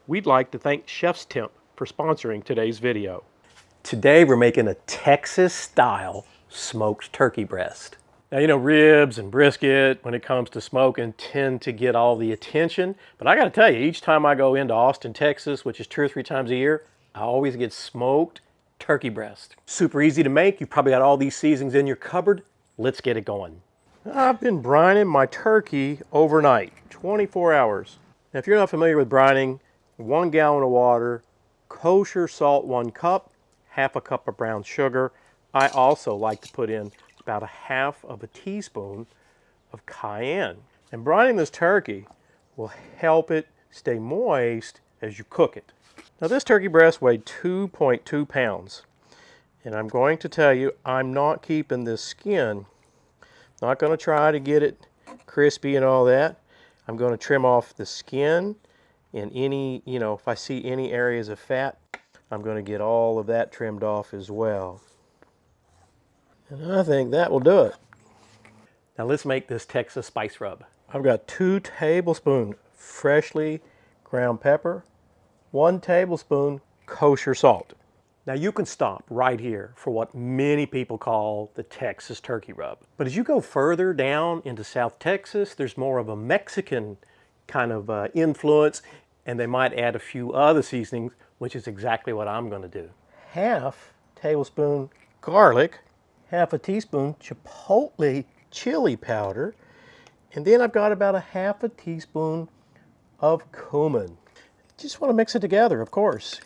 We'd like to thank ChefsTemp for sponsoring today's video. Today we're making a Texas-style smoked turkey breast. Now, you know, ribs and brisket, when it comes to smoking, tend to get all the attention. But I got to tell you, each time I go into Austin, Texas, which is 2 or 3 times a year, I always get smoked turkey breast. Super easy to make. You've probably got all these seasonings in your cupboard. Let's get it going. I've been brining my turkey overnight, 24 hours. Now, if you're not familiar with brining, 1 gallon of water, kosher salt 1 cup, half a cup of brown sugar. I also like to put in about 1/2 teaspoon of cayenne. And brining this turkey will help it stay moist as you cook it. Now, this turkey breast weighed 2.2 pounds. And I'm going to tell you, I'm not keeping this skin. Not going to try to get it crispy and all that. I'm going to trim off the skin and any, if I see any areas of fat, I'm going to get all of that trimmed off as well. And I think that will do it. Now let's make this Texas spice rub. I've got 2 tablespoons freshly ground pepper, 1 tablespoon kosher salt. Now you can stop right here for what many people call the Texas turkey rub. But as you go further down into South Texas, there's more of a Mexican kind of influence, and they might add a few other seasonings, which is exactly what I'm going to do. 1/2 tablespoon garlic, 1/2 teaspoon chipotle chili powder, and then I've got about 1/2 teaspoon of cumin. Just want to mix it together, of course.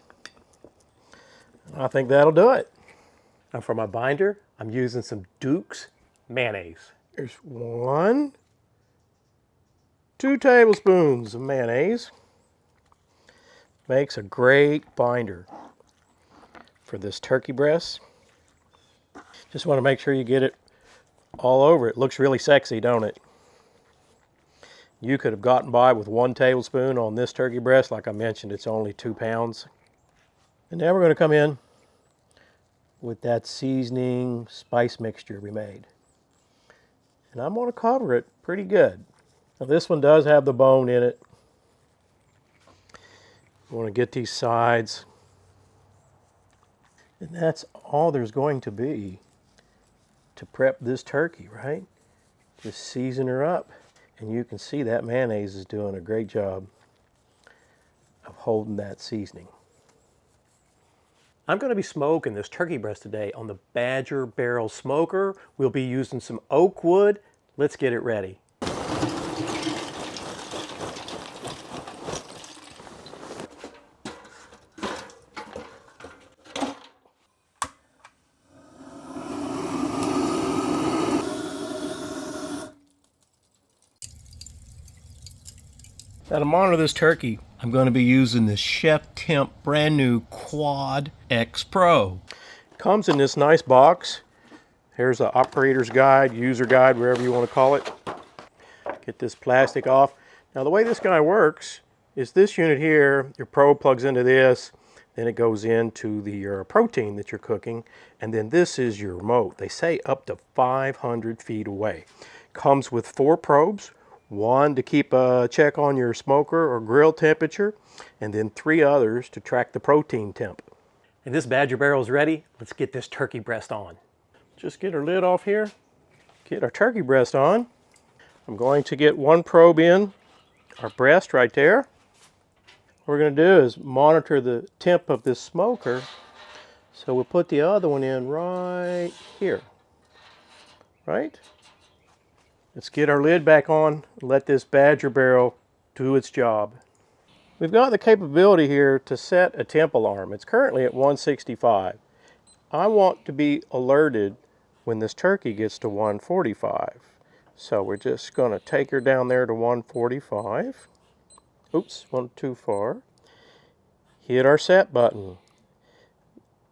I think that'll do it. Now for my binder, I'm using some Duke's mayonnaise. There's 2 tablespoons of mayonnaise. Makes a great binder for this turkey breast. Just want to make sure you get it all over. It looks really sexy, don't it? You could have gotten by with 1 tablespoon on this turkey breast. Like I mentioned, it's only 2 pounds. And now we're going to come in with that seasoning spice mixture we made. And I'm going to cover it pretty good. Now this one does have the bone in it. I want to get these sides. And that's all there's going to be to prep this turkey, right? Just season her up. And you can see that mayonnaise is doing a great job of holding that seasoning. I'm going to be smoking this turkey breast today on the Badger Barrel Smoker. We'll be using some oak wood. Let's get it ready. Now to monitor this turkey, I'm going to be using the ChefsTemp brand new Quad XPro. Comes in this nice box. Here's an operator's guide, user guide, wherever you want to call it. Get this plastic off. Now the way this guy works is this unit here, your probe plugs into this, then it goes into your protein that you're cooking, and then this is your remote. They say up to 500 feet away. Comes with 4 probes. 1 to keep a check on your smoker or grill temperature, and then 3 others to track the protein temp. And this Badger Barrel is ready. Let's get this turkey breast on. Just get our lid off here. Get our turkey breast on. I'm going to get 1 probe in our breast right there. What we're going to do is monitor the temp of this smoker. So we'll put the other one in right here. Right? Let's get our lid back on, let this Badger Barrel do its job. We've got the capability here to set a temp alarm. It's currently at 165. I want to be alerted when this turkey gets to 145. So we're just going to take her down there to 145. Oops, went too far. Hit our set button.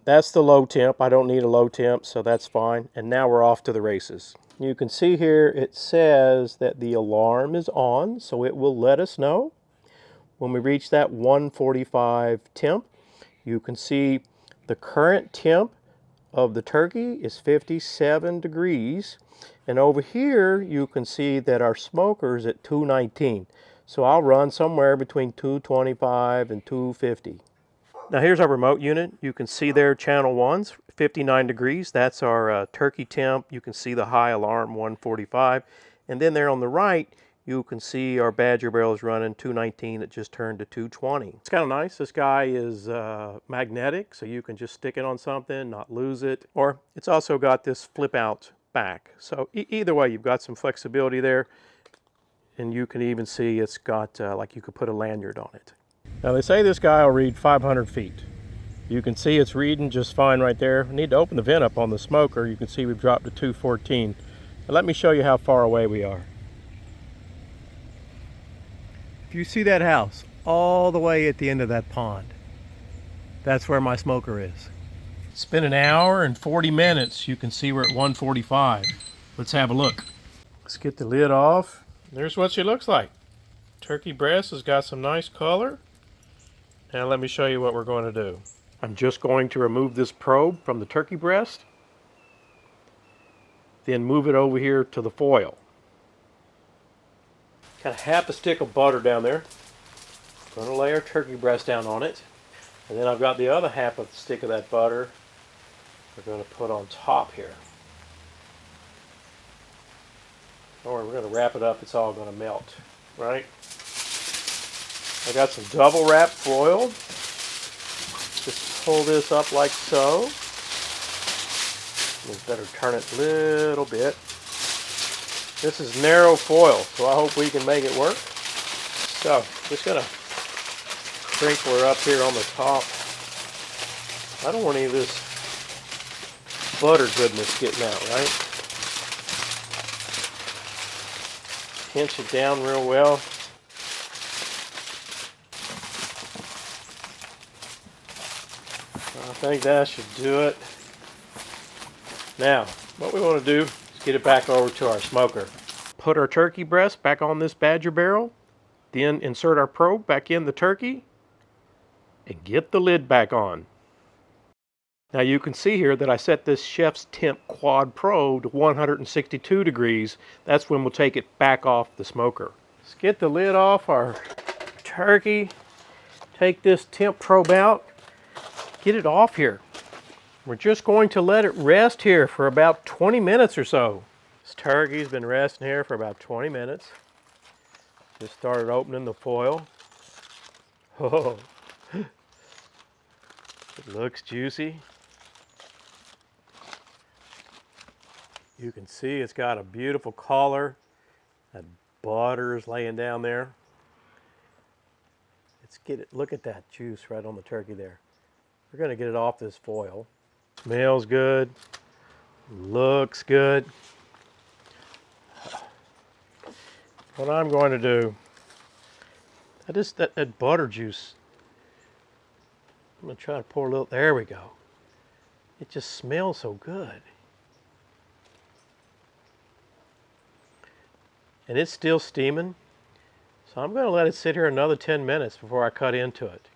That's the low temp. I don't need a low temp, so that's fine. And now we're off to the races. You can see here it says that the alarm is on, so it will let us know when we reach that 145 temp. You can see the current temp of the turkey is 57 degrees. And over here you can see that our smoker is at 219. So I'll run somewhere between 225 and 250. Now here's our remote unit. You can see there channel 1's 59 degrees. That's our turkey temp. You can see the high alarm 145. And then there on the right, you can see our Badger barrel is running 219. It just turned to 220. It's kind of nice. This guy is magnetic, so you can just stick it on something, not lose it. Or it's also got this flip out back. So either way, you've got some flexibility there. And you can even see it's got, like you could put a lanyard on it. Now they say this guy will read 500 feet. You can see it's reading just fine right there. I need to open the vent up on the smoker. You can see we've dropped to 214. Now let me show you how far away we are. If you see that house all the way at the end of that pond, that's where my smoker is. It's been an hour and 40 minutes. You can see we're at 145. Let's have a look. Let's get the lid off. There's what she looks like. Turkey breast has got some nice color. Now let me show you what we're going to do. I'm just going to remove this probe from the turkey breast, then move it over here to the foil. Got a half a stick of butter down there. Going to lay our turkey breast down on it. And then I've got the other half of the stick of that butter we're going to put on top here. Or we're going to wrap it up, it's all going to melt, right? I got some double wrap foil. Just pull this up like so. We better turn it a little bit. This is narrow foil, so I hope we can make it work. So, just going to crinkle her up here on the top. I don't want any of this butter goodness getting out, right? Pinch it down real well. I think that should do it. Now, what we want to do is get it back over to our smoker. Put our turkey breast back on this Badger barrel, then insert our probe back in the turkey, and get the lid back on. Now you can see here that I set this ChefsTemp Quad Pro to 162 degrees. That's when we'll take it back off the smoker. Let's get the lid off our turkey. Take this temp probe out. Get it off here. We're just going to let it rest here for about 20 minutes or so. This turkey's been resting here for about 20 minutes. Just started opening the foil. Oh, it looks juicy. You can see it's got a beautiful color. That butter is laying down there. Let's get it. Look at that juice right on the turkey there. We're going to get it off this foil. Smells good. Looks good. What I'm going to do, that butter juice, I'm going to try to pour a little. There we go. It just smells so good. And it's still steaming. So I'm going to let it sit here another 10 minutes before I cut into it.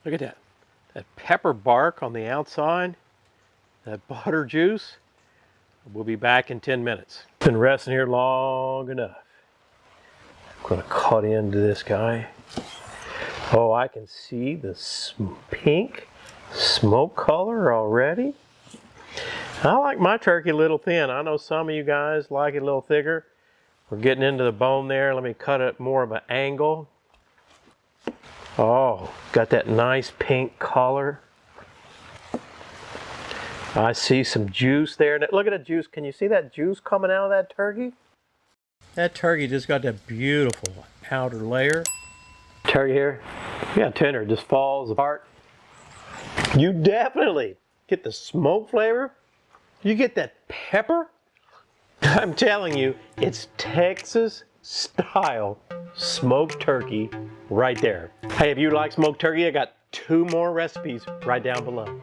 Look at that. That pepper bark on the outside. That butter juice. We'll be back in 10 minutes. Been resting here long enough. I'm going to cut into this guy. Oh, I can see the pink smoke color already. I like my turkey a little thin. I know some of you guys like it a little thicker. We're getting into the bone there. Let me cut it more of an angle. Oh, got that nice pink color. I see some juice there. Look at that juice. Can you see that juice coming out of that turkey? That turkey just got that beautiful outer layer. Turkey here, yeah, tender, it just falls apart. You definitely get the smoke flavor. You get that pepper. I'm telling you, it's Texas style smoked turkey right there. Hey, if you like smoked turkey, I got 2 more recipes right down below.